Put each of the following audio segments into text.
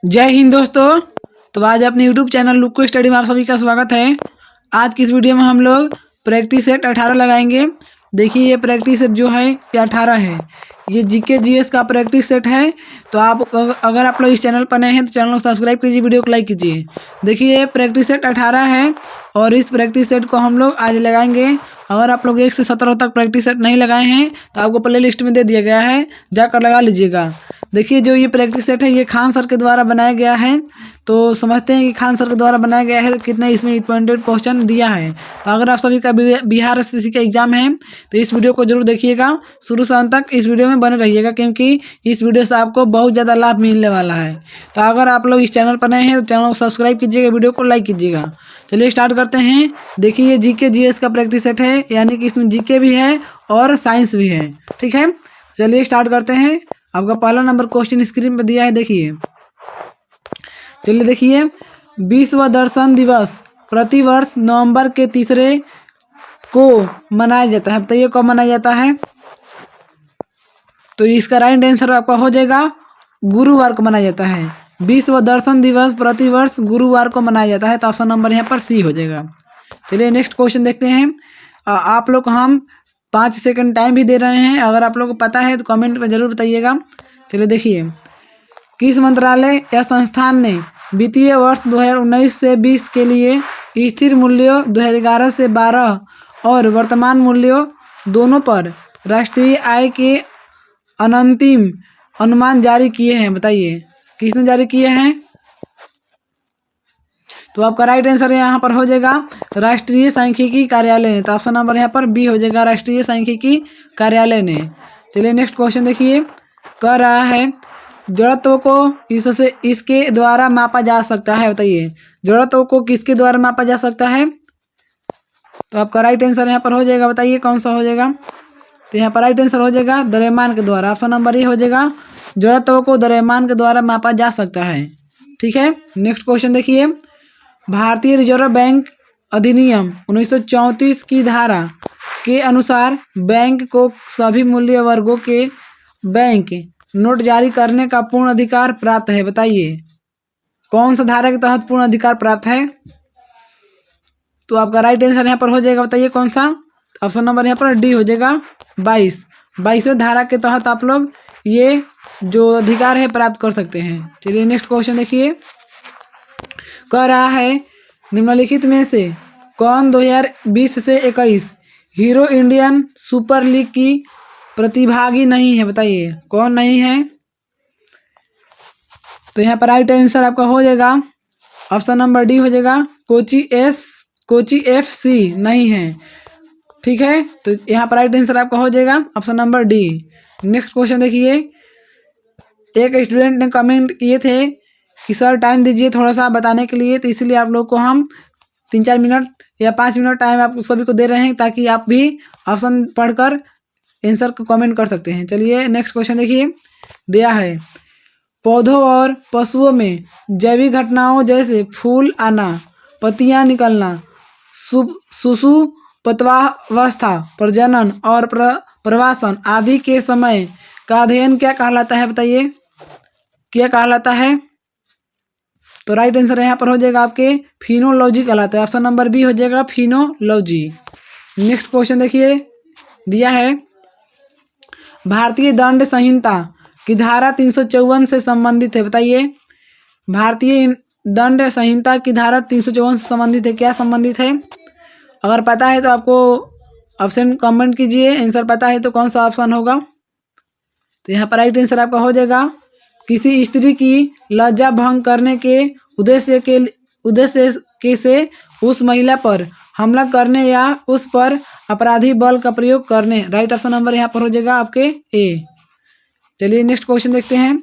जय हिंद दोस्तों। तो आज अपने यूट्यूब चैनल लुक्को स्टडी में आप सभी का स्वागत है। आज की इस वीडियो में हम लोग प्रैक्टिस सेट 18 लगाएंगे। देखिए ये प्रैक्टिस सेट जो है ये 18 है। ये जीके जीएस का प्रैक्टिस सेट है। तो आप अगर आप लोग इस चैनल पर नए हैं तो चैनल को सब्सक्राइब कीजिए, वीडियो को लाइक कीजिए। देखिए ये प्रैक्टिस सेट 18 है और इस प्रैक्टिस सेट को हम लोग आज लगाएंगे। अगर आप लोग 1 से 17 तक प्रैक्टिस सेट नहीं लगाए हैं तो आपको प्ले लिस्ट में दे दिया गया है, जाकर लगा लीजिएगा। देखिए जो ये प्रैक्टिस सेट है ये खान सर के द्वारा बनाया गया है। तो समझते हैं कि खान सर के द्वारा बनाया गया है तो कितने इसमें इंपॉर्टेंट क्वेश्चन दिया है। तो अगर आप सभी का बिहार एसएससी का एग्जाम है तो इस वीडियो को जरूर देखिएगा, शुरू से अंत तक इस वीडियो में बने रहिएगा, क्योंकि इस वीडियो से आपको बहुत ज़्यादा लाभ मिलने वाला है। तो अगर आप लोग इस चैनल पर नए हैं तो चैनल को सब्सक्राइब कीजिएगा, वीडियो को लाइक कीजिएगा। चलिए स्टार्ट करते हैं। देखिए ये जीके जीएस का प्रैक्टिस सेट है, यानी कि इसमें जीके भी है और साइंस भी है। ठीक है, चलिए स्टार्ट करते हैं। आपका पहला नंबर क्वेश्चन स्क्रीन पर दिया है, देखिए। चलिए देखिए, विश्व दर्शन दिवस प्रतिवर्ष नवंबर के तीसरे को मनाया जाता है। बताइए कब मनाया जाता है। तो इसका राइट आंसर आपका हो जाएगा गुरुवार को मनाया जाता है। विश्व दर्शन दिवस प्रतिवर्ष गुरुवार को मनाया जाता है। तो ऑप्शन नंबर यहाँ पर सी हो जाएगा। चलिए नेक्स्ट क्वेश्चन देखते हैं। आप लोग को हम 5 सेकंड टाइम भी दे रहे हैं, अगर आप लोग को पता है तो कमेंट में जरूर बताइएगा। चलिए देखिए, किस मंत्रालय या संस्थान ने वित्तीय वर्ष 2019 से 20 के लिए स्थिर मूल्यों 2011 से 12 और वर्तमान मूल्यों दोनों पर राष्ट्रीय आय के अनंतिम अनुमान जारी किए हैं। बताइए किसने जारी किए हैं। तो आपका राइट आंसर यहाँ पर हो जाएगा राष्ट्रीय सांख्यिकी कार्यालय ने। तो ऑप्शन नंबर यहाँ पर बी हो जाएगा, राष्ट्रीय सांख्यिकी कार्यालय ने। चलिए नेक्स्ट क्वेश्चन देखिए, कह रहा है जड़त्व को इसके द्वारा मापा जा सकता है। बताइए जड़त्व को किसके द्वारा मापा जा सकता है। तो आपका राइट आंसर यहाँ पर हो जाएगा, बताइए कौन सा हो जाएगा। तो यहाँ पर राइट आंसर हो जाएगा द्रव्यमान के द्वारा। ऑप्शन नंबर ए हो जाएगा, जड़त्व को द्रव्यमान के द्वारा मापा जा सकता है। ठीक है, नेक्स्ट क्वेश्चन देखिए, भारतीय रिजर्व बैंक अधिनियम 1934 की धारा के अनुसार बैंक को सभी मूल्य वर्गों के बैंक नोट जारी करने का पूर्ण अधिकार प्राप्त है। बताइए कौन सा धारा के तहत पूर्ण अधिकार प्राप्त है। तो आपका राइट आंसर यहाँ पर हो जाएगा, बताइए कौन सा। ऑप्शन नंबर यहाँ पर डी हो जाएगा 22वें धारा के तहत आप लोग ये जो अधिकार है प्राप्त कर सकते हैं। चलिए नेक्स्ट क्वेश्चन देखिए, कह रहा है निम्नलिखित में से कौन 2020 से 21 हीरो इंडियन सुपर लीग की प्रतिभागी नहीं है। बताइए कौन नहीं है। तो यहाँ पर राइट आंसर आपका हो जाएगा, ऑप्शन नंबर डी हो जाएगा, कोची एफसी नहीं है। ठीक है, तो यहाँ पर राइट आंसर आपका हो जाएगा option number D. Next question देखिए, एक स्टूडेंट ने कमेंट किए थे कि सर टाइम दीजिए थोड़ा सा बताने के लिए, तो इसलिए आप लोग को हम 3-4 मिनट या 5 मिनट टाइम आप सभी को दे रहे हैं, ताकि आप भी ऑप्शन पढ़कर आंसर को कमेंट कर सकते हैं। चलिए नेक्स्ट क्वेश्चन देखिए, दिया है पौधों और पशुओं में जैविक घटनाओं जैसे फूल आना, पत्तियां निकलना, सुषुप्तावस्था, प्रजनन और प्रवासन आदि के समय का अध्ययन क्या कहलाता है। बताइए क्या कहलाता है। तो राइट आंसर यहाँ पर हो जाएगा आपके फिनोलॉजी कहलाता है। ऑप्शन नंबर बी हो जाएगा फिनोलॉजी। नेक्स्ट क्वेश्चन देखिए, दिया है भारतीय दंड संहिता की धारा 354 से संबंधित है। बताइए भारतीय दंड संहिता की धारा 354 से संबंधित है, क्या संबंधित है। अगर पता है तो आपको ऑप्शन कमेंट कीजिए, आंसर पता है तो कौन सा ऑप्शन होगा। तो यहाँ पर राइट आंसर आपका हो जाएगा, किसी स्त्री की लज्जा भंग करने के उद्देश्य से उस महिला पर हमला करने या उस पर अपराधी बल का प्रयोग करने। राइट ऑप्शन नंबर यहाँ पर हो जाएगा आपके ए। चलिए नेक्स्ट क्वेश्चन देखते हैं,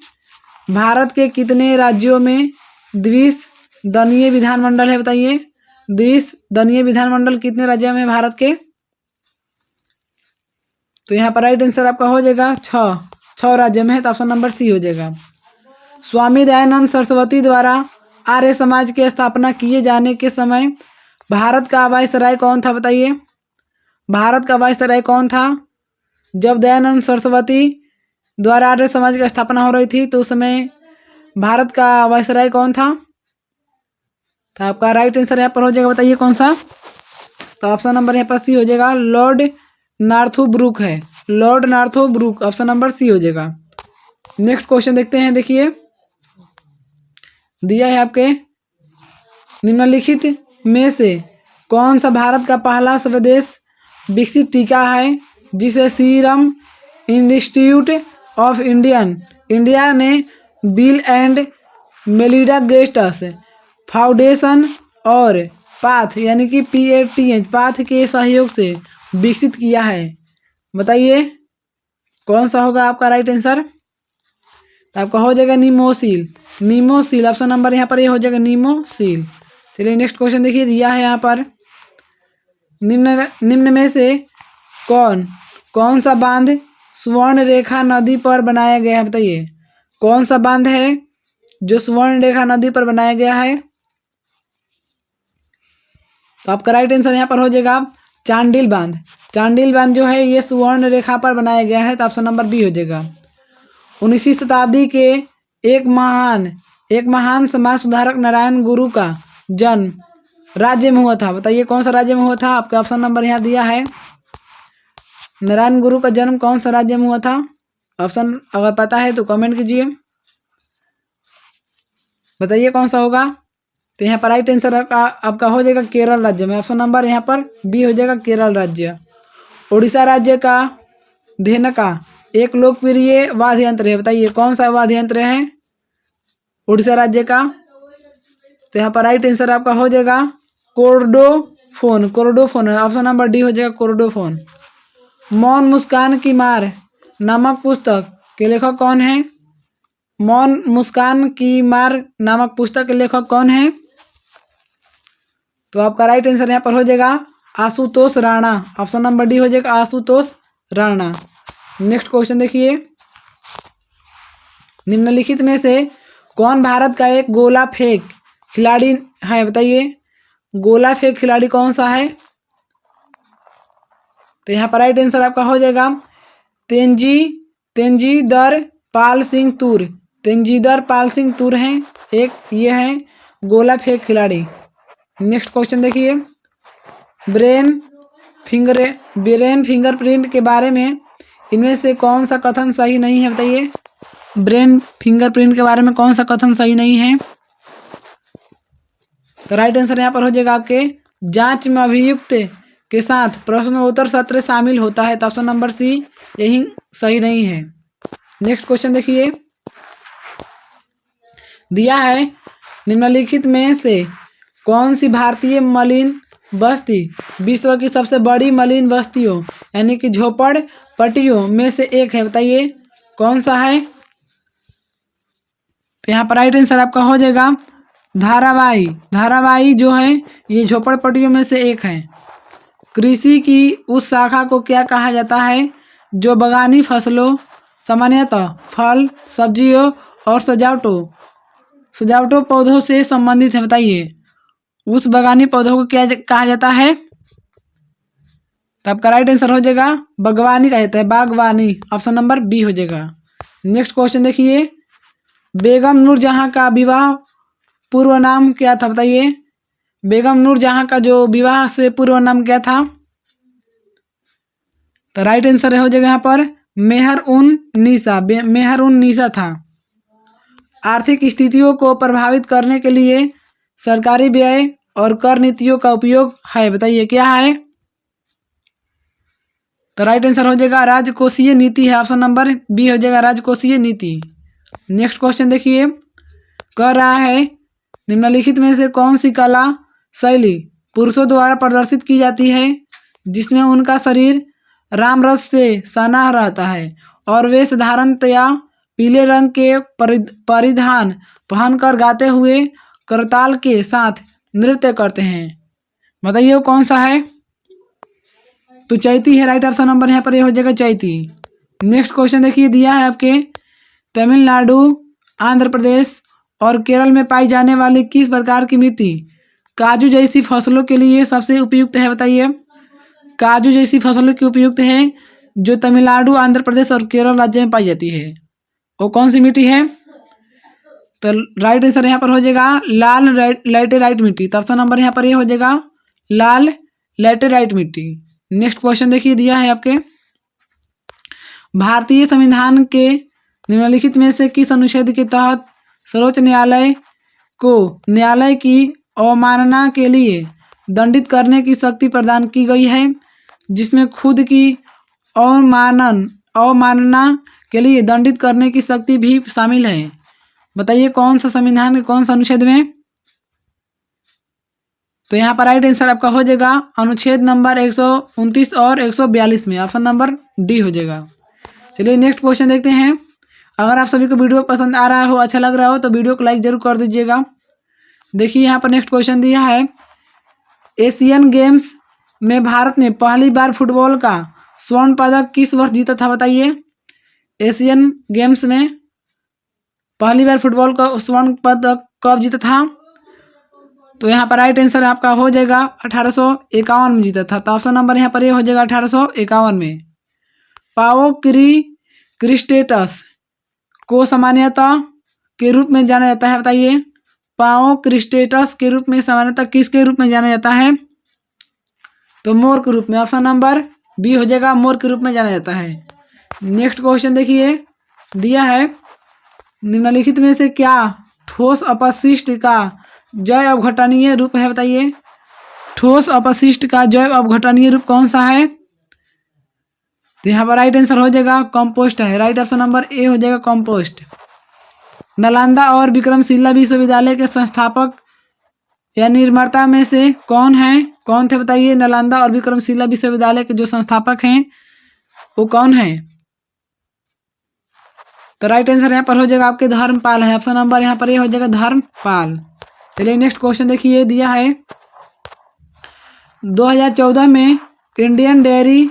भारत के कितने राज्यों में द्विसदनीय विधानमंडल है। बताइए द्विसदनीय विधानमंडल कितने राज्यों में भारत के। तो यहाँ पर राइट आंसर आपका हो जाएगा 6 राज्यों में है। तो ऑप्शन नंबर सी हो जाएगा। स्वामी दयानंद सरस्वती द्वारा आर्य समाज की स्थापना किए जाने के समय भारत का वायसराय कौन था। बताइए भारत का वायसराय कौन था जब दयानंद सरस्वती द्वारा आर्य समाज की स्थापना हो रही थी। तो उस समय भारत का वायसराय कौन था? तो आपका राइट आंसर यहाँ पर हो जाएगा, बताइए कौन सा? तो ऑप्शन नंबर यहाँ पर सी हो जाएगा, लॉर्ड नॉर्थब्रुक है। Lord Northbrook, option number C हो जाएगा। नेक्स्ट क्वेश्चन देखते हैं। देखिए दिया है आपके, निम्नलिखित में से कौन सा भारत का पहला स्वदेश विकसित टीका है जिसे सीरम इंस्टीट्यूट ऑफ इंडिया ने bill and Melinda Gates foundation और पाथ यानी कि PATH पाथ के सहयोग से विकसित किया है? बताइए कौन सा होगा आपका राइट आंसर? तो आपका हो जाएगा नीमोसिल। नीमोसिल ऑप्शन नंबर यहाँ पर ये हो जाएगा नीमोसिल। चलिए नेक्स्ट क्वेश्चन देखिए, दिया है यहाँ पर, निम्न में से कौन सा बांध स्वर्ण रेखा नदी पर बनाया गया है? बताइए कौन सा बांध है जो स्वर्ण रेखा नदी पर बनाया गया है? तो आपका राइट आंसर यहाँ पर हो जाएगा चांडिल बांध। चांडिल बांध जो है ये स्वर्ण रेखा पर बनाया गया है, तो ऑप्शन नंबर बी हो जाएगा। 19वीं शताब्दी के एक महान समाज सुधारक नारायण गुरु का जन्म राज्य में हुआ था। बताइए कौन सा राज्य में हुआ था? आपका ऑप्शन नंबर यहाँ दिया है, नारायण गुरु का जन्म कौन सा राज्य में हुआ था? ऑप्शन अगर पता है तो कमेंट कीजिए, बताइए कौन सा होगा। तो यहाँ पर राइट आंसर आपका हो जाएगा केरल राज्य में। ऑप्शन नंबर यहाँ पर बी हो जाएगा, केरल राज्य। उड़ीसा राज्य का धेनुका एक लोकप्रिय वाद्य यंत्र है। बताइए कौन सा वाद्य यंत्र है उड़ीसा राज्य का? तो यहाँ पर राइट आंसर आपका हो जाएगा कोर्डोफोन। कोर्डोफोन है, ऑप्शन नंबर डी हो जाएगा कोर्डोफोन। मौन मुस्कान की मार नामक पुस्तक के लेखक कौन है? मौन मुस्कान की मार नामक पुस्तक के लेखक कौन है? तो आपका राइट आंसर यहाँ पर हो जाएगा Ashutosh Rana. Option number D हो जाएगा आशुतोष राणा। नेक्स्ट क्वेश्चन देखिए, निम्नलिखित में से कौन भारत का एक गोला फेंक खिलाड़ी है? बताइए गोला फेंक खिलाड़ी कौन सा है? तो यहाँ पर राइट आंसर आपका हो जाएगा तेंजीदर पाल सिंह तूर। तेंजीदर पाल सिंह तूर हैं एक, ये हैं गोला फेंक खिलाड़ी। नेक्स्ट क्वेश्चन देखिए, ब्रेन फिंगरप्रिंट के बारे में इनमें से कौन सा कथन सही नहीं है? बताइए ब्रेन फिंगरप्रिंट के बारे में कौन सा कथन सही नहीं है? तो राइट आंसर यहाँ पर हो जाएगा आपके, जांच में अभियुक्त के साथ प्रश्नोत्तर सत्र शामिल होता है। तो ऑप्शन नंबर सी यही सही नहीं है। नेक्स्ट क्वेश्चन देखिए, दिया है, निम्नलिखित में से कौन सी भारतीय मलिन बस्ती विश्व की सबसे बड़ी मलिन बस्तियों यानी कि झोपड़पट्टियों में से एक है? बताइए कौन सा है? तो यहाँ पर राइट आंसर आपका हो जाएगा धारावाई। धारावाई जो है ये झोपड़पट्टियों में से एक है। कृषि की उस शाखा को क्या कहा जाता है जो बागानी फसलों, सामान्यतः फल, सब्जियों और सजावटों पौधों से संबंधित है? बताइए उस बागानी पौधों को क्या कहा जाता है? तो आपका राइट आंसर हो जाएगा बागवानी कहा जाता है, बागवानी। ऑप्शन नंबर बी हो जाएगा। नेक्स्ट क्वेश्चन देखिए, बेगम नूरजहां का विवाह पूर्व नाम क्या था? बताइए बेगम नूरजहां का जो विवाह से पूर्व नाम क्या था? तो राइट आंसर हो जाएगा यहाँ पर मेहर उन निसा था। आर्थिक स्थितियों को प्रभावित करने के लिए सरकारी व्यय और कर नीतियों का उपयोग है। बताइए क्या है? तो राइट आंसर हो जाएगा राजकोषीय नीति है। ऑप्शन नंबर बी हो जाएगा राजकोषीय नीति। नेक्स्ट क्वेश्चन देखिए, कह रहा है निम्नलिखित में से कौन सी कला शैली पुरुषों द्वारा प्रदर्शित की जाती है जिसमें उनका शरीर रामरस से सना रहता है और वे साधारणतया पीले रंग के परिधान पहनकर गाते हुए करताल के साथ नृत्य करते हैं? बताइए वो कौन सा है? तो चैती है। राइट ऑप्शन नंबर यहाँ पर ये हो जाएगा चैती। नेक्स्ट क्वेश्चन देखिए, दिया है आपके, तमिलनाडु, आंध्र प्रदेश और केरल में पाई जाने वाली किस प्रकार की मिट्टी काजू जैसी फसलों के लिए सबसे उपयुक्त है? बताइए काजू जैसी फसलों की उपयुक्त है जो तमिलनाडु, आंध्र प्रदेश और केरल राज्य में पाई जाती है, वो कौन सी मिट्टी है? तो राइट आंसर यहाँ पर हो जाएगा लाल लैटेराइट मिट्टी। तो ऑप्शन नंबर यहाँ पर ये हो जाएगा लाल लैटेराइट मिट्टी। नेक्स्ट क्वेश्चन देखिए दिया है आपके, भारतीय संविधान के निम्नलिखित में से किस अनुच्छेद के तहत सर्वोच्च न्यायालय को न्यायालय की अवमानना के लिए दंडित करने की शक्ति प्रदान की गई है, जिसमें खुद की अवमानना के लिए दंडित करने की शक्ति भी शामिल है? बताइए कौन सा संविधान के कौन सा अनुच्छेद में? तो यहाँ पर राइट आंसर आपका हो जाएगा अनुच्छेद नंबर 129 और 142 में, ऑप्शन नंबर डी हो जाएगा। चलिए नेक्स्ट क्वेश्चन देखते हैं। अगर आप सभी को वीडियो पसंद आ रहा हो, अच्छा लग रहा हो, तो वीडियो को लाइक जरूर कर दीजिएगा। देखिए यहाँ पर नेक्स्ट क्वेश्चन दिया है, एशियन गेम्स में भारत ने पहली बार फुटबॉल का स्वर्ण पदक किस वर्ष जीता था? बताइए एशियन गेम्स में पहली बार फुटबॉल का स्वर्ण पदक कब जीता था? तो यहाँ पर राइट आंसर आपका हो जाएगा 1851 में जीता था। तो ऑप्शन नंबर यहाँ पर ये हो जाएगा 1851 में। पाओ क्रिस्टेटस को सामान्यतः के रूप में जाना जाता है? बताइए पाओ क्रिस्टेटस के रूप में सामान्यतः किसके रूप में जाना जाता है? तो मोर के रूप में, ऑप्शन नंबर बी हो जाएगा, मोर के रूप में जाना जाता है। नेक्स्ट क्वेश्चन देखिए दिया है, निम्नलिखित में से क्या ठोस अपशिष्ट का जैव अपघटनीय रूप है? बताइए ठोस अपशिष्ट का जैव अपघटनीय रूप कौन सा है? तो यहाँ पर राइट आंसर हो जाएगा कंपोस्ट है। राइट ऑप्शन नंबर ए हो जाएगा कंपोस्ट। नालंदा और विक्रमशिला विश्वविद्यालय के संस्थापक या निर्माता में से कौन थे? बताइए नालंदा और विक्रमशिला विश्वविद्यालय के जो संस्थापक हैं वो कौन है? तो राइट आंसर यहाँ पर हो जाएगा आपके धर्मपाल है। ऑप्शन नंबर यहाँ पर ये हो जाएगा धर्मपाल। चलिए नेक्स्ट क्वेश्चन देखिए दिया है, 2014 में इंडियन डेयरी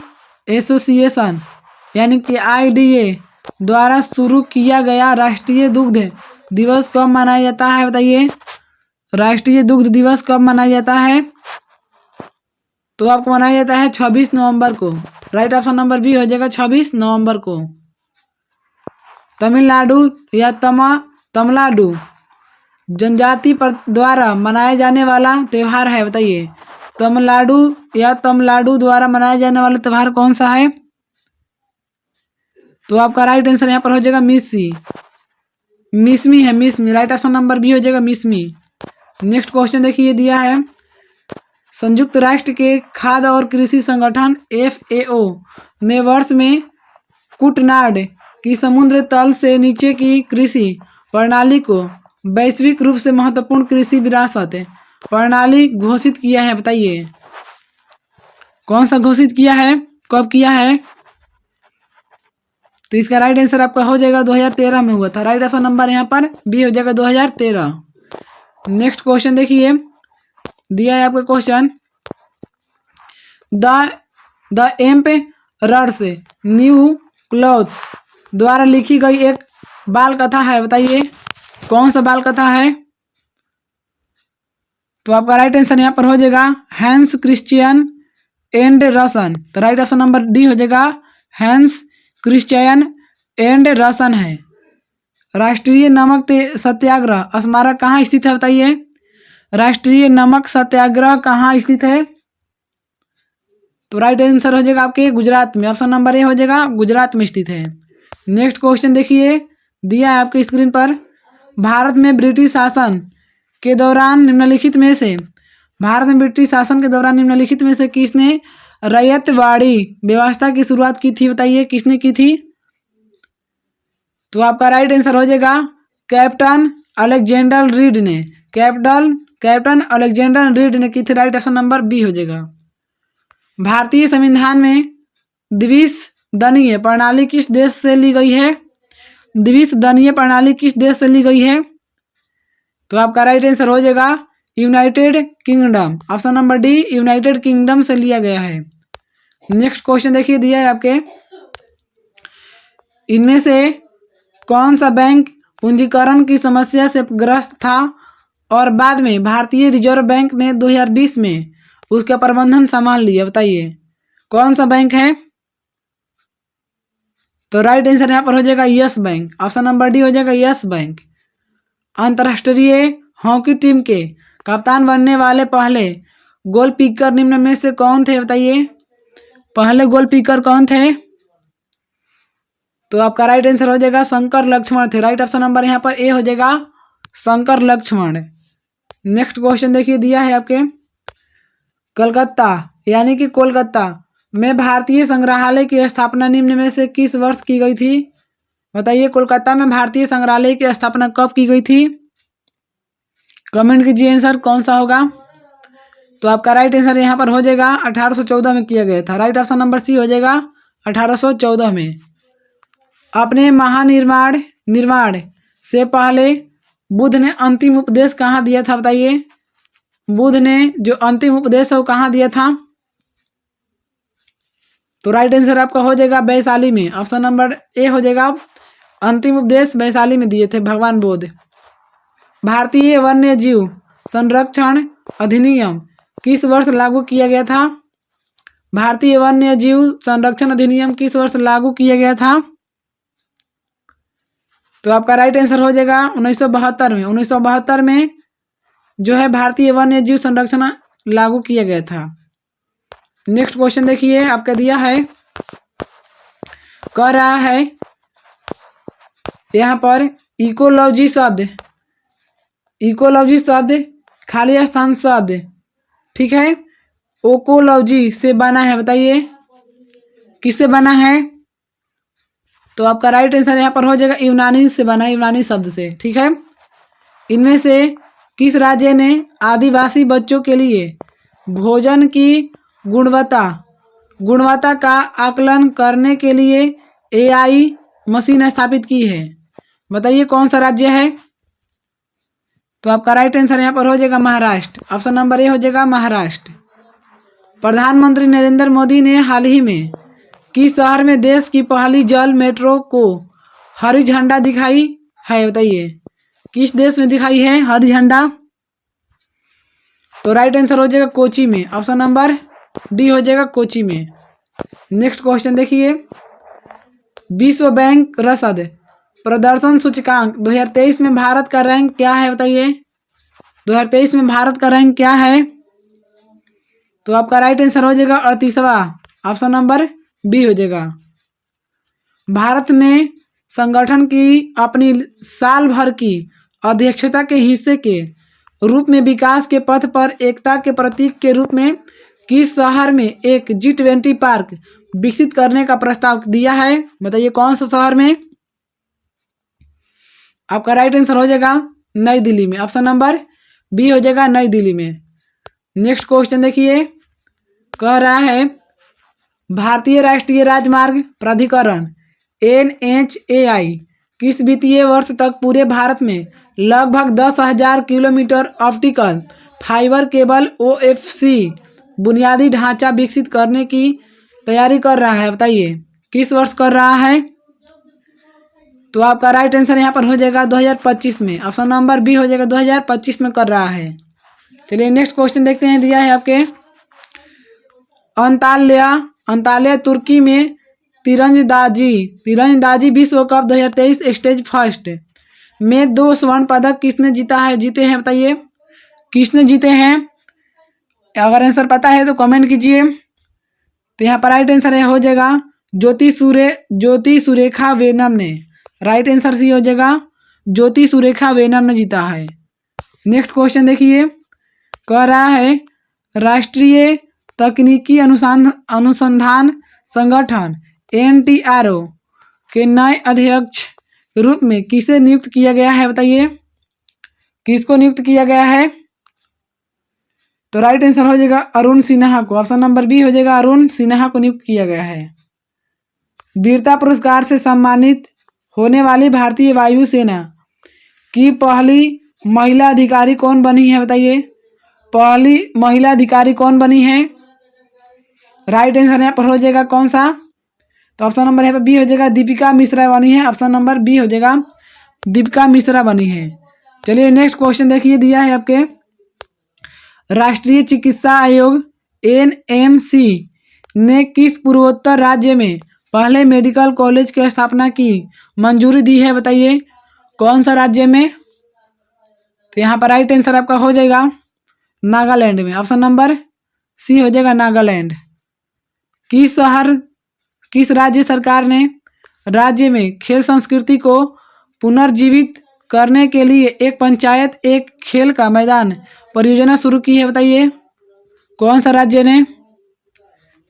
एसोसिएशन यानी कि IDA द्वारा शुरू किया गया राष्ट्रीय दुग्ध दिवस कब मनाया जाता है? बताइए राष्ट्रीय दुग्ध दिवस कब मनाया जाता है? तो आपको मनाया जाता है 26 नवंबर को। राइट ऑप्शन नंबर बी हो जाएगा 26 नवंबर को। तमिलनाडु या तमिलनाडु जनजाति पर द्वारा मनाया जाने वाला त्यौहार है? बताइए तमिलनाडु द्वारा मनाया जाने वाला त्यौहार कौन सा है? तो आपका राइट आंसर यहाँ पर हो जाएगा मिसमी है, Mishmi. Right option number B हो जाएगा मिसमी। नेक्स्ट क्वेश्चन देखिए दिया है, संयुक्त राष्ट्र के खाद्य और कृषि संगठन FAO ने वर्ष में कुटनाड की समुद्र तल से नीचे की कृषि प्रणाली को वैश्विक रूप से महत्वपूर्ण कृषि विरासत प्रणाली घोषित किया है? बताइए कौन सा घोषित किया है, कब किया है? तो इसका राइट आंसर आपका हो जाएगा 2013 में हुआ था। राइट ऑप्शन नंबर यहाँ पर बी हो जाएगा 2013। नेक्स्ट क्वेश्चन देखिए दिया है आपका question, the emperors new clothes द्वारा लिखी गई एक बाल कथा है? बताइए कौन सा बाल कथा है? तो आपका राइट आंसर यहाँ पर हो जाएगा हैंस क्रिश्चियन एंडरसन। तो राइट ऑप्शन नंबर डी हो जाएगा हैंस क्रिश्चियन एंडरसन है। राष्ट्रीय नमक सत्याग्रह स्मारक कहाँ स्थित है? बताइए राष्ट्रीय नमक सत्याग्रह कहाँ स्थित है? तो राइट आंसर हो जाएगा आपके गुजरात में। ऑप्शन नंबर ए हो जाएगा गुजरात में स्थित है। नेक्स्ट क्वेश्चन देखिए दिया है आपके स्क्रीन पर, भारत में ब्रिटिश शासन के दौरान निम्नलिखित में से किसने रैयतवाड़ी व्यवस्था की शुरुआत की थी? बताइए किसने की थी? तो आपका राइट आंसर हो जाएगा कैप्टन अलेक्जेंडर रीड ने। कैप्टन अलेक्जेंडर रीड ने की थी। राइट ऑप्शन नंबर बी हो जाएगा। भारतीय संविधान में द्विसदनीय प्रणाली किस देश से ली गई है? द्विसदनीय प्रणाली किस देश से ली गई है? तो आपका राइट आंसर हो जाएगा United kingdom. Option number D United kingdom से लिया गया है। नेक्स्ट क्वेश्चन देखिए दिया है आपके, इनमें से कौन सा बैंक पूंजीकरण की समस्या से ग्रस्त था और बाद में भारतीय रिजर्व बैंक ने 2020 में उसका प्रबंधन संभाल लिया? बताइए कौन सा बैंक है? तो राइट आंसर यहाँ पर हो जाएगा yes bank. Option number D हो जाएगा यस बैंक। अंतर्राष्ट्रीय हॉकी टीम के कप्तान बनने वाले पहले गोल कीपर निम्न में से कौन थे, बताइए। पहले गोल कीपर कौन थे? तो आपका राइट आंसर हो जाएगा शंकर लक्ष्मण थे। राइट ऑप्शन नंबर यहाँ पर ए हो जाएगा शंकर लक्ष्मण। नेक्स्ट क्वेश्चन देखिए, दिया है आपके कलकत्ता यानी कि कोलकाता में भारतीय संग्रहालय की स्थापना निम्न में से किस वर्ष की गई थी, बताइए। कोलकाता में भारतीय संग्रहालय की स्थापना कब की गई थी? कमेंट कीजिए आंसर कौन सा होगा। तो आपका राइट आंसर यहाँ पर हो जाएगा 1814 में किया गया था। राइट ऑप्शन नंबर सी हो जाएगा 1814 में। अपने महानिर्वाण से पहले बुद्ध ने अंतिम उपदेश कहाँ दिया था, बताइए। बुद्ध ने जो अंतिम उपदेश है वो कहाँ दिया था? तो राइट आंसर आपका हो जाएगा वैशाली में। ऑप्शन नंबर ए हो जाएगा अंतिम उपदेश वैशाली में दिए थे भगवान बुद्ध। भारतीय वन्य जीव संरक्षण अधिनियम किस वर्ष लागू किया गया था? भारतीय वन्य जीव संरक्षण अधिनियम किस वर्ष लागू किया गया था? तो आपका राइट आंसर हो जाएगा 1972 में। 1972 में जो है भारतीय वन्य जीव संरक्षण लागू किया गया था। नेक्स्ट क्वेश्चन देखिए, आपका दिया है, कह रहा है यहाँ पर इकोलॉजी शब्द खाली स्थान शब्द, ठीक है, ओकोलॉजी से बना है, बताइए किससे बना है? तो आपका राइट आंसर यहाँ पर हो जाएगा यूनानी से बना है, यूनानी शब्द से, ठीक है। इनमें से किस राज्य ने आदिवासी बच्चों के लिए भोजन की गुणवत्ता का आकलन करने के लिए AI मशीन स्थापित की है, बताइए कौन सा राज्य है? तो आपका राइट आंसर यहाँ पर हो जाएगा महाराष्ट्र। ऑप्शन नंबर ए हो जाएगा महाराष्ट्र। प्रधानमंत्री नरेंद्र मोदी ने हाल ही में किस शहर में देश की पहली जल मेट्रो को हरी झंडा दिखाई है, बताइए किस देश में दिखाई है हरी झंडा? तो राइट आंसर हो जाएगा कोची में। ऑप्शन नंबर डी हो जाएगा कोची में। नेक्स्ट क्वेश्चन देखिए, विश्व बैंक रसद प्रदर्शन सूचकांक 2023 में भारत का रैंक क्या है, बताइए 2023 में भारत का रैंक क्या है? तो आपका राइट आंसर हो जाएगा 38वां। ऑप्शन नंबर बी हो जाएगा। भारत ने संगठन की अपनी साल भर की अध्यक्षता के हिस्से के रूप में विकास के पथ पर एकता के प्रतीक के रूप में किस शहर में एक G20 पार्क विकसित करने का प्रस्ताव दिया है, बताइए कौन सा शहर में? आपका राइट आंसर हो जाएगा नई दिल्ली में। ऑप्शन नंबर बी हो जाएगा नई दिल्ली में। नेक्स्ट क्वेश्चन देखिए, कह रहा है भारतीय राष्ट्रीय राजमार्ग प्राधिकरण NHAI किस वित्तीय वर्ष तक पूरे भारत में लगभग 10,000 kilometre optical fibre cable OFC बुनियादी ढांचा विकसित करने की तैयारी कर रहा है, बताइए किस वर्ष कर रहा है? तो आपका राइट आंसर यहाँ पर हो जाएगा 2025 में। ऑप्शन नंबर बी हो जाएगा 2025 में कर रहा है। चलिए नेक्स्ट क्वेश्चन देखते हैं, दिया है आपके अंताल्या तुर्की में तीरंदाजी विश्व कप 2023 स्टेज फर्स्ट में 2 स्वर्ण पदक किसने जीते हैं, बताइए किसने जीते हैं? अगर आंसर पता है तो कमेंट कीजिए। तो यहाँ पर राइट आंसर हो जाएगा ज्योति सुरेखा वेनम ने। राइट आंसर सी हो जाएगा ज्योति सुरेखा वेनम ने जीता है। नेक्स्ट क्वेश्चन देखिए, कह रहा है राष्ट्रीय तकनीकी अनुसंधान संगठन NTRO के नए अध्यक्ष के रूप में किसे नियुक्त किया गया है, बताइए किसको नियुक्त किया गया है? तो राइट आंसर हो जाएगा अरुण सिन्हा को। ऑप्शन नंबर बी हो जाएगा अरुण सिन्हा को नियुक्त किया गया है। वीरता पुरस्कार से सम्मानित होने वाली भारतीय वायुसेना की पहली महिला अधिकारी कौन बनी है, बताइए पहली महिला अधिकारी कौन बनी है? राइट आंसर यहाँ पर हो जाएगा कौन सा? तो ऑप्शन नंबर यहाँ पर बी हो जाएगा दीपिका मिश्रा बनी है। ऑप्शन नंबर बी हो जाएगा दीपिका मिश्रा बनी है। चलिए नेक्स्ट क्वेश्चन देखिए, दिया है आपके राष्ट्रीय चिकित्सा आयोग NMC ने किस पूर्वोत्तर राज्य में पहले मेडिकल कॉलेज की स्थापना की मंजूरी दी है, बताइए कौन सा राज्य में? तो यहाँ पर राइट आंसर आपका हो जाएगा नागालैंड में। ऑप्शन नंबर सी हो जाएगा नागालैंड। किस राज्य सरकार ने राज्य में खेल संस्कृति को पुनर्जीवित करने के लिए एक पंचायत एक खेल का मैदान परियोजना शुरू की है? बताइए कौन सा राज्य ने?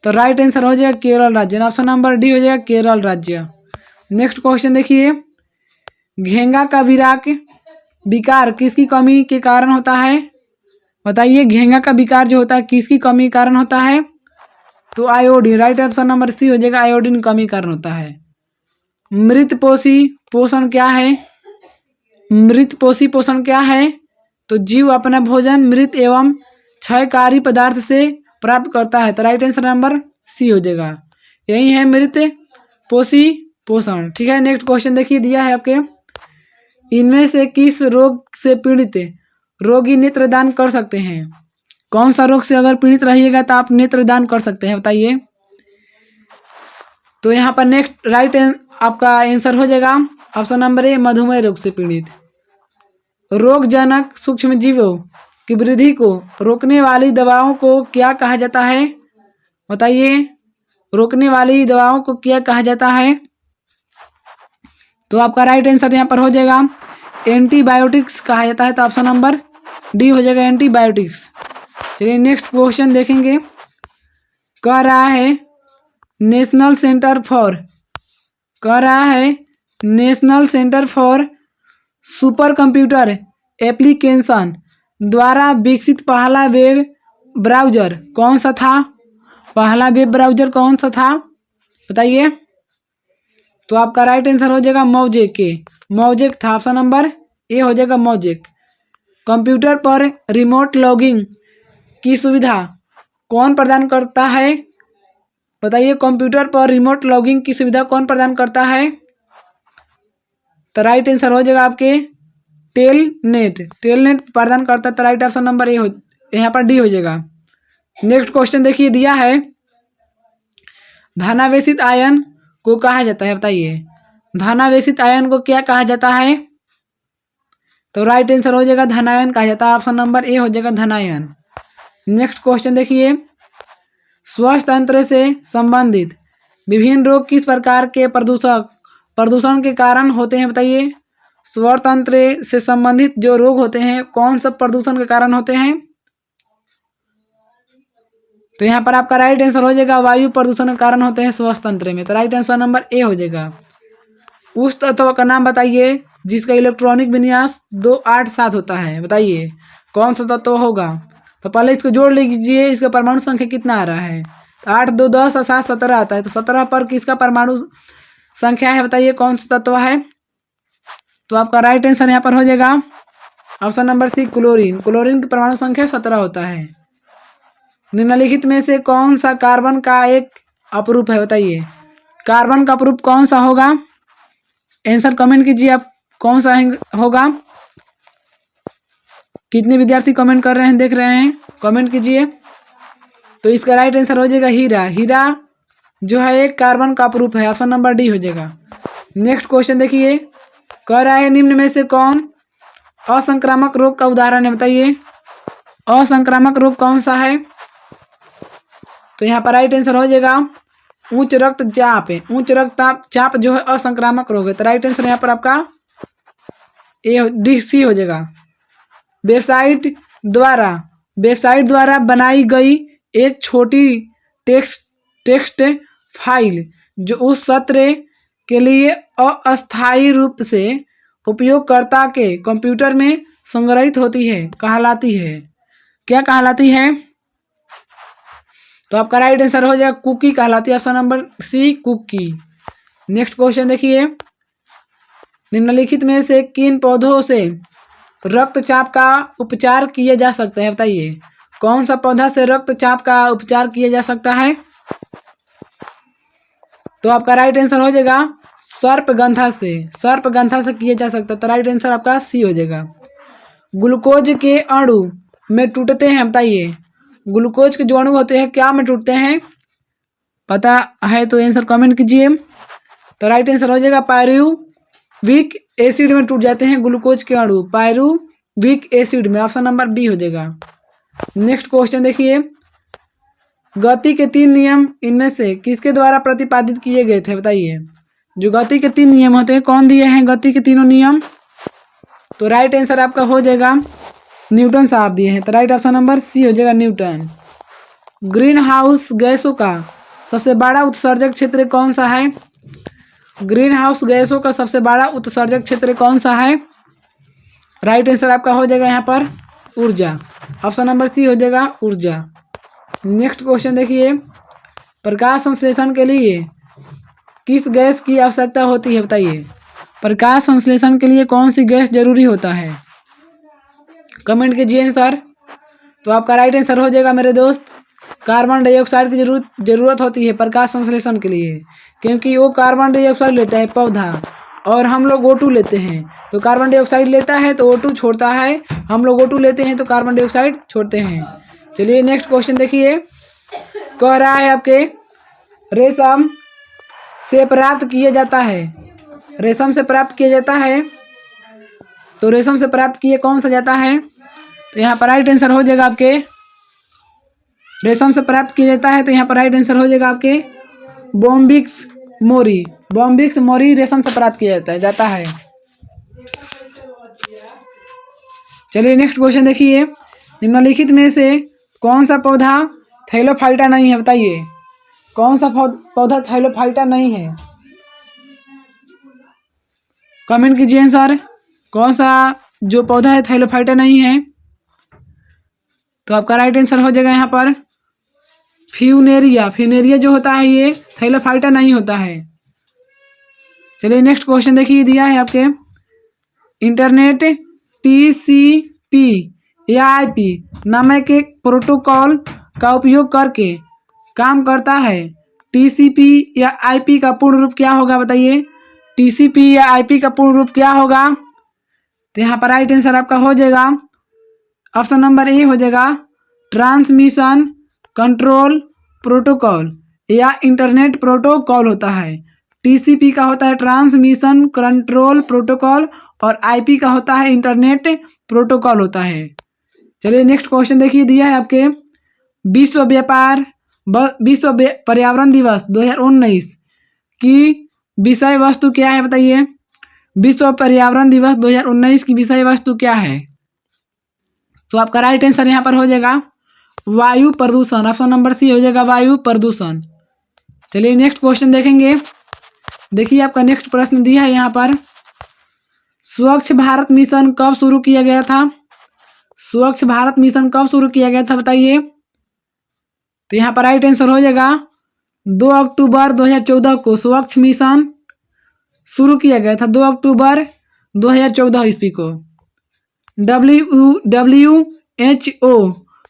तो राइट आंसर हो जाएगा केरल राज्य। ऑप्शन नंबर डी हो जाएगा केरल राज्य। नेक्स्ट क्वेश्चन देखिए, घेंगा का विकार किसकी कमी के कारण होता है? बताइए घेंगा का विकार जो होता है किसकी कमी के कारण होता है? तो iodine. Right option number C हो जाएगा आयोडीन कमी कारण होता है। मृत पोषी पोषण क्या है? मृत पोषी पोषण क्या है? तो जीव अपना भोजन मृत एवं क्षयकारी पदार्थ से प्राप्त करता है। तो राइट आंसर नंबर सी हो जाएगा, यही है मृत पोषी पोषण। ठीक है, नेक्स्ट क्वेश्चन देखिए दिया है आपके, इनमें से किस रोग से पीड़ित रोगी नेत्रदान कर सकते हैं? कौन सा रोग से अगर पीड़ित रहिएगा तो आप नेत्रदान कर सकते हैं? बताइए। तो यहाँ पर नेक्स्ट राइट आपका आंसर हो जाएगा ऑप्शन नंबर ए मधुमेह रोग से पीड़ित। रोगजनक सूक्ष्म जीवों की वृद्धि को रोकने वाली दवाओं को क्या कहा जाता है? बताइए रोकने वाली दवाओं को क्या कहा जाता है? तो आपका राइट आंसर यहाँ पर हो जाएगा एंटीबायोटिक्स कहा जाता है। तो ऑप्शन नंबर डी हो जाएगा एंटीबायोटिक्स। चलिए नेक्स्ट क्वेश्चन देखेंगे, कह रहा है national centre for super computer application द्वारा विकसित पहला वेब ब्राउजर कौन सा था? पहला वेब ब्राउजर कौन सा था? बताइए। तो आपका राइट आंसर हो जाएगा मौजेक था। ऑप्शन नंबर ए हो जाएगा मौजेक। कंप्यूटर पर रिमोट लॉगिंग की सुविधा कौन प्रदान करता है? बताइए कंप्यूटर पर रिमोट लॉगिंग की सुविधा कौन प्रदान करता है? तो राइट आंसर हो जाएगा आपके टेलनेट प्रदान करता है। तो राइट ऑप्शन नंबर ए हो यहाँ पर डी हो जाएगा। नेक्स्ट क्वेश्चन देखिए दिया है, धनावेशित आयन को कहा जाता है? बताइए धनावेशित आयन को क्या कहा जाता है? तो राइट आंसर हो जाएगा धनायन कहा जाता है। ऑप्शन नंबर ए हो जाएगा धनायन। नेक्स्ट क्वेश्चन देखिए, श्वसन तंत्र से संबंधित विभिन्न रोग किस प्रकार के प्रदूषण के कारण होते हैं? बताइए श्वसन तंत्र से संबंधित जो रोग होते हैं कौन सा प्रदूषण के कारण होते हैं? तो यहाँ पर आपका राइट आंसर हो जाएगा वायु प्रदूषण के कारण होते हैं श्वसन तंत्र में। तो राइट आंसर नंबर ए हो जाएगा। उस तत्व का नाम बताइए जिसका इलेक्ट्रॉनिक विन्यास 287 होता है? बताइए कौन सा तत्व होगा? तो पहले इसको जोड़ लीजिए, इसका परमाणु संख्या कितना आ रहा है? तो 8 2 10 और 7 17 आता है। तो 17 पर किसका परमाणु संख्या है? बताइए कौन सा तत्व है? तो आपका राइट आंसर यहाँ पर हो जाएगा ऑप्शन नंबर सी क्लोरीन की परमाणु संख्या 17 होता है। निम्नलिखित में से कौन सा कार्बन का एक अपरूप है? बताइए कार्बन का अपरूप कौन सा होगा? आंसर कमेंट कीजिए आप, कौन सा होगा? कितने विद्यार्थी कमेंट कर रहे हैं, देख रहे हैं, कमेंट कीजिए। तो इसका राइट आंसर हो जाएगा हीरा जो है एक कार्बन का अपरूप है। ऑप्शन नंबर डी हो जाएगा। नेक्स्ट क्वेश्चन देखिए, कह रहा है निम्न में से कौन असंक्रामक रोग का उदाहरण है? बताइए असंक्रामक रोग कौन सा है? तो यहाँ पर राइट आंसर हो जाएगा उच्च रक्तचाप जो है असंक्रामक रोग है। तो राइट आंसर यहाँ पर आपका ए डी सी हो जाएगा। वेबसाइट द्वारा बनाई गई एक छोटी टेक्स्ट फाइल जो उस सत्र के लिए अस्थायी रूप से उपयोगकर्ता के कंप्यूटर में संग्रहित होती है कहलाती है? क्या कहलाती है? तो आपका राइट आंसर हो जाएगा कुकी कहलाती है। Option number C Kuki. Next question देखिए, निम्नलिखित में से किन पौधों से रक्तचाप का उपचार किया जा सकता है? बताइए कौन सा पौधा से रक्तचाप का उपचार किया जा सकता है? तो आपका राइट आंसर हो जाएगा सर्पगंधा से किया जा सकता है। तो राइट आंसर आपका सी हो जाएगा। ग्लूकोज के अणु में टूटते हैं? बताइए ग्लूकोज के जो अणु होते हैं क्या में टूटते हैं? पता है तो आंसर कमेंट कीजिए। तो राइट आंसर हो जाएगा पायरुविक एसिड में टूट जाते हैं ग्लूकोज के अणु। पायरुविक वीक एसिड में, ऑप्शन नंबर बी हो जाएगा। नेक्स्ट क्वेश्चन देखिए, गति के 3 नियम इनमें से किसके द्वारा प्रतिपादित किए गए थे, बताइए। जो गति के 3 नियम होते हैं, कौन दिए हैं गति के तीनों नियम? तो राइट आंसर आपका हो जाएगा न्यूटन साहब दिए हैं, तो राइट ऑप्शन नंबर सी हो जाएगा न्यूटन। ग्रीन हाउस गैसों का सबसे बड़ा उत्सर्जक क्षेत्र कौन सा है? ग्रीन हाउस गैसों का सबसे बड़ा उत्सर्जक क्षेत्र कौन सा है? राइट आंसर आपका हो जाएगा यहाँ पर ऊर्जा, ऑप्शन नंबर सी हो जाएगा ऊर्जा। नेक्स्ट क्वेश्चन देखिए, प्रकाश संश्लेषण के लिए किस गैस की आवश्यकता होती है, बताइए। प्रकाश संश्लेषण के लिए कौन सी गैस जरूरी होता है? कमेंट कीजिए आंसर। तो आपका राइट आंसर हो जाएगा मेरे दोस्त, कार्बन डाइऑक्साइड की जरूरत होती है प्रकाश संश्लेषण के लिए, क्योंकि वो कार्बन डाइऑक्साइड लेता है पौधा और हम लोग O2 लेते हैं। तो कार्बन डाइऑक्साइड लेता है तो O2 छोड़ता है, हम लोग O2 लेते हैं तो कार्बन डाइऑक्साइड छोड़ते हैं। चलिए नेक्स्ट क्वेश्चन देखिए, कह रहा है आपके रेशम से प्राप्त किया जाता है, रेशम से प्राप्त किया जाता है, तो रेशम से प्राप्त किए कौन सा जाता है? तो यहाँ पर राइट आंसर हो जाएगा आपके रेशम से प्राप्त किया जाता है, तो यहाँ पर राइट आंसर हो जाएगा आपके बॉम्बिक्स मोरी। बॉम्बिक्स मोरी रेशम से प्राप्त किया जाता है। चलिए नेक्स्ट क्वेश्चन देखिए, निम्नलिखित में से कौन सा पौधा थैलोफाइटा नहीं है, बताइए। कौन सा पौधा थैलोफाइटा नहीं है? कमेंट कीजिए आंसर, कौन सा जो पौधा है थैलोफाइटा नहीं है? तो आपका राइट आंसर हो जाएगा यहाँ पर फ्यूनेरिया। फ्यूनेरिया जो होता है ये थैलोफाइटा नहीं होता है। चलिए नेक्स्ट क्वेश्चन देखिए, दिया है आपके इंटरनेट TCP या IP नामक एक प्रोटोकॉल का उपयोग करके काम करता है। TCP या IP का पूर्ण रूप क्या होगा, बताइए। TCP या IP का पूर्ण रूप क्या होगा? तो यहाँ पर राइट आंसर आपका हो जाएगा ऑप्शन नंबर ए हो जाएगा ट्रांसमिशन कंट्रोल प्रोटोकॉल या इंटरनेट प्रोटोकॉल होता है। TCP का होता है ट्रांसमिशन कंट्रोल प्रोटोकॉल और IP का होता है इंटरनेट प्रोटोकॉल होता है। चलिए नेक्स्ट क्वेश्चन देखिए, दिया है आपके विश्व पर्यावरण दिवस 2019 की विषय वस्तु क्या है, बताइए। विश्व पर्यावरण दिवस 2019 की विषय वस्तु क्या है? तो आपका राइट आंसर यहाँ पर हो जाएगा वायु प्रदूषण, ऑप्शन नंबर सी हो जाएगा वायु प्रदूषण। चलिए नेक्स्ट क्वेश्चन देखेंगे, देखिए आपका नेक्स्ट प्रश्न दिया है यहाँ पर, स्वच्छ भारत मिशन कब शुरू किया गया था? स्वच्छ भारत मिशन कब शुरू किया गया था, बताइए। तो यहाँ पर राइट आंसर हो जाएगा 2 अक्टूबर 2014 को स्वच्छ मिशन शुरू किया गया था, 2 अक्टूबर 2014 ईस्वी को।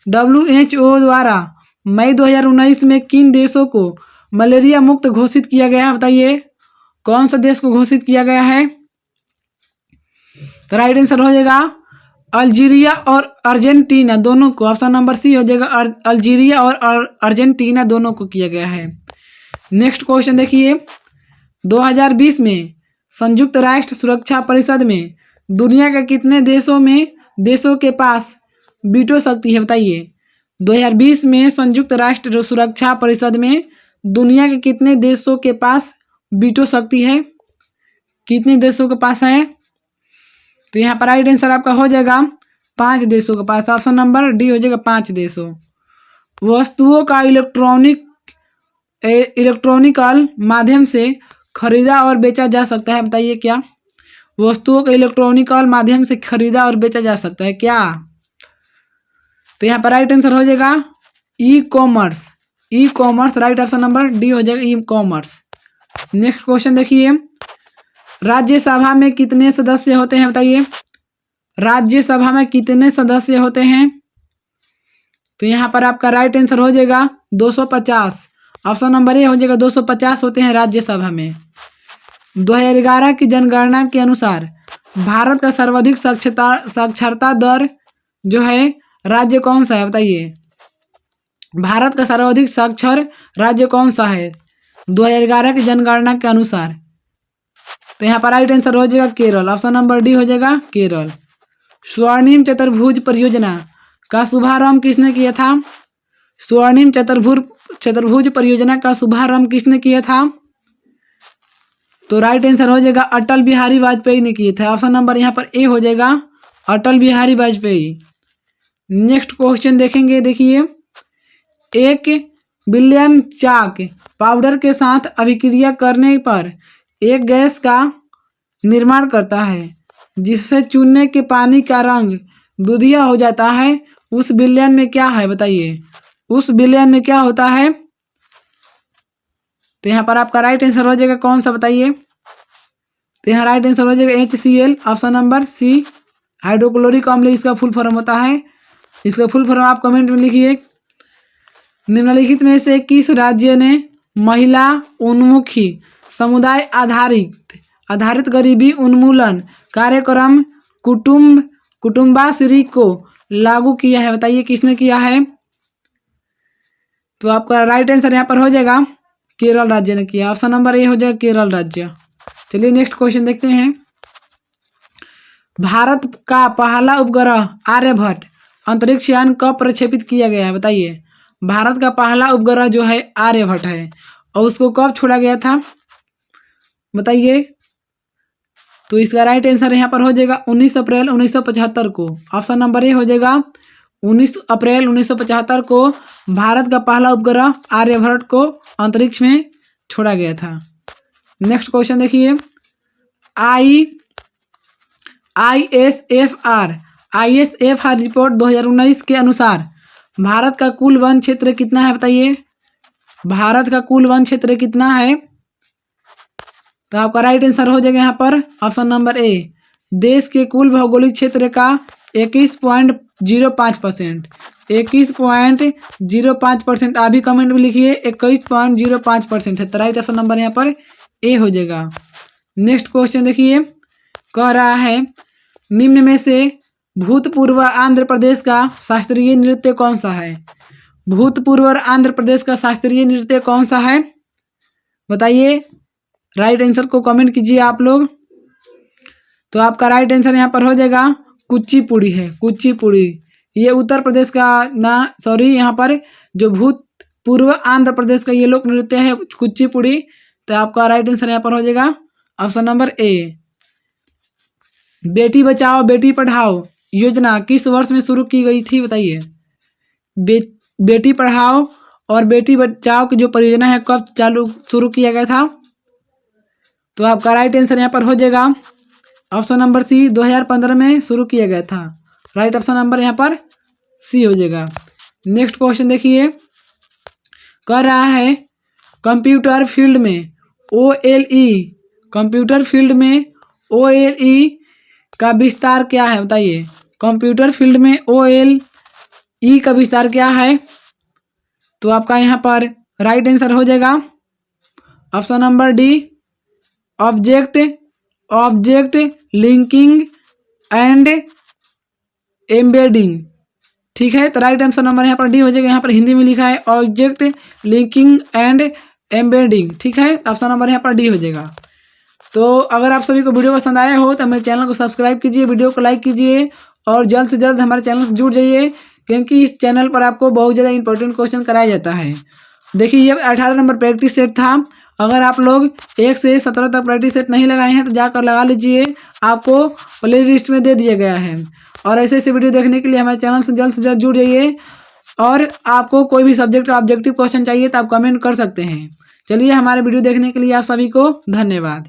WHO द्वारा मई 2019 में किन देशों को मलेरिया मुक्त घोषित किया गया है, बताइए। कौन सा देश को घोषित किया गया है? तो राइट आंसर हो जाएगा अल्जीरिया और अर्जेंटीना दोनों को, ऑप्शन नंबर सी हो जाएगा अल्जीरिया और अर्जेंटीना दोनों को किया गया है। नेक्स्ट क्वेश्चन देखिए, 2020 में संयुक्त राष्ट्र सुरक्षा परिषद में दुनिया के कितने देशों के पास वीटो शक्ति है, बताइए। 2020 में संयुक्त राष्ट्र सुरक्षा परिषद में दुनिया के कितने देशों के पास वीटो शक्ति है? कितने देशों के पास है? तो यहाँ पर राइट आंसर आपका हो जाएगा 5 देशों के पास, ऑप्शन नंबर डी हो जाएगा 5 देशों। वस्तुओं का इलेक्ट्रॉनिकल माध्यम से खरीदा और बेचा जा सकता है, बताइए क्या। वस्तुओं का इलेक्ट्रॉनिकल माध्यम से खरीदा और बेचा जा सकता है क्या? तो यहाँ पर राइट आंसर हो जाएगा e commerce, right option number D हो जाएगा ई कॉमर्स। नेक्स्ट क्वेश्चन देखिए, राज्यसभा में कितने सदस्य होते हैं, बताइए। राज्यसभा में कितने सदस्य होते हैं? तो यहाँ पर आपका राइट आंसर हो जाएगा 250, ऑप्शन नंबर ए हो जाएगा 250 होते हैं राज्यसभा में। 2011 की जनगणना के अनुसार भारत का सर्वाधिक साक्षरता दर जो है राज्य कौन सा है, बताइए। भारत का सर्वाधिक साक्षर राज्य कौन सा है 2011 की जनगणना के अनुसार? तो यहाँ पर राइट आंसर हो जाएगा केरल, ऑप्शन नंबर डी हो जाएगा केरल। स्वर्णिम चतुर्भुज परियोजना का शुभारंभ किसने किया था? स्वर्णिम चतुर्भुज परियोजना का शुभारंभ किसने किया था? तो राइट आंसर हो जाएगा अटल बिहारी वाजपेयी ने किए थे। ऑप्शन नंबर यहाँ पर ए हो जाएगा, अटल बिहारी वाजपेयी। नेक्स्ट क्वेश्चन देखेंगे, देखिए 1 बिलियन चाक पाउडर के साथ अभिक्रिया करने पर एक गैस का निर्माण करता है जिससे चूने के पानी का रंग दूधिया हो जाता है। उस बिलियन में क्या है बताइए, उस बिलियन में क्या होता है? तो यहाँ पर आपका राइट आंसर हो जाएगा कौन सा बताइए? तो यहाँ राइट आंसर हो जाएगा HCl, option number C, hydrochloric अम्ल इसका फुल फॉर्म होता है। इसका फुल फॉर्म आप कमेंट में लिखिए। निम्नलिखित में से किस राज्य ने महिला उन्मुखी समुदाय आधारित गरीबी उन्मूलन कार्यक्रम कुटुम्बाश्री को लागू किया है? बताइए किसने किया है? तो आपका राइट आंसर यहाँ पर हो जाएगा केरल राज्य ने किया। ऑप्शन नंबर ए हो जाएगा केरल राज्य। चलिए नेक्स्ट क्वेश्चन देखते हैं। भारत का पहला उपग्रह आर्यभट्ट अंतरिक्ष यान कब प्रक्षेपित किया गया है? बताइए भारत का पहला उपग्रह जो है आर्यभट्ट है और उसको कब छोड़ा गया था बताइए? तो इसका राइट आंसर यहाँ पर हो जाएगा 19 अप्रैल 1975 को। ऑप्शन नंबर ए हो जाएगा 19 अप्रैल 1975 को भारत का पहला उपग्रह आर्यभट्ट को अंतरिक्ष में छोड़ा गया था। नेक्स्ट क्वेश्चन देखिए, ISFR रिपोर्ट 2019 के अनुसार भारत का कुल वन क्षेत्र कितना है? बताइए भारत का कुल वन क्षेत्र कितना है? तो आपका राइट आंसर हो जाएगा यहाँ पर ऑप्शन नंबर ए, देश के कुल भौगोलिक क्षेत्र का 21.05%। 21.05% आप भी कमेंट में लिखिए, 21.05% है। तो राइट ऑप्शन नंबर यहाँ पर ए हो जाएगा। नेक्स्ट क्वेश्चन देखिए, कह रहा है निम्न में से भूतपूर्व आंध्र प्रदेश का शास्त्रीय नृत्य कौन सा है? भूतपूर्व आंध्र प्रदेश का शास्त्रीय नृत्य कौन सा है बताइए? राइट आंसर को कमेंट कीजिए आप लोग। तो आपका राइट आंसर यहाँ पर हो जाएगा कुचिपुड़ी है, कुचिपुड़ी। ये उत्तर प्रदेश का यहाँ पर जो भूतपूर्व आंध्र प्रदेश का ये लोक नृत्य है कुचिपुड़ी। तो आपका राइट आंसर यहाँ पर हो जाएगा option number A. Beti Bachao Beti Padhao योजना किस वर्ष में शुरू की गई थी बताइए? बेटी पढ़ाओ और बेटी बचाओ की जो परियोजना है कब शुरू किया गया था? तो आपका राइट आंसर यहाँ पर हो जाएगा ऑप्शन नंबर सी, 2015 में शुरू किया गया था। राइट ऑप्शन नंबर यहाँ पर सी हो जाएगा। नेक्स्ट क्वेश्चन देखिए, कह रहा है कंप्यूटर फील्ड में OLE का विस्तार क्या है बताइए? कंप्यूटर फील्ड में OLE का विस्तार क्या है? तो आपका यहाँ पर राइट आंसर हो जाएगा option number D, object linking and embedding. ठीक है, तो राइट आंसर नंबर यहाँ पर डी हो जाएगा। यहाँ पर हिंदी में लिखा है ऑब्जेक्ट लिंकिंग एंड एम्बेडिंग। ठीक है, ऑप्शन नंबर यहाँ पर डी हो जाएगा। तो अगर आप सभी को वीडियो पसंद आया हो तो मेरे चैनल को सब्सक्राइब कीजिए, वीडियो को लाइक कीजिए और जल्द से जल्द हमारे चैनल से जुड़ जाइए, क्योंकि इस चैनल पर आपको बहुत ज़्यादा इंपॉर्टेंट क्वेश्चन कराया जाता है। देखिए ये 18 नंबर प्रैक्टिस सेट था। अगर आप लोग 1 से 17 तक प्रैक्टिस सेट नहीं लगाए हैं तो जाकर लगा लीजिए, आपको प्ले लिस्ट में दे दिया गया है। और ऐसे ऐसे वीडियो देखने के लिए हमारे चैनल से जल्द जुड़ जाइए। और आपको कोई भी सब्जेक्ट का ऑब्जेक्टिव क्वेश्चन चाहिए तो आप कमेंट कर सकते हैं। चलिए, हमारे वीडियो देखने के लिए आप सभी को धन्यवाद।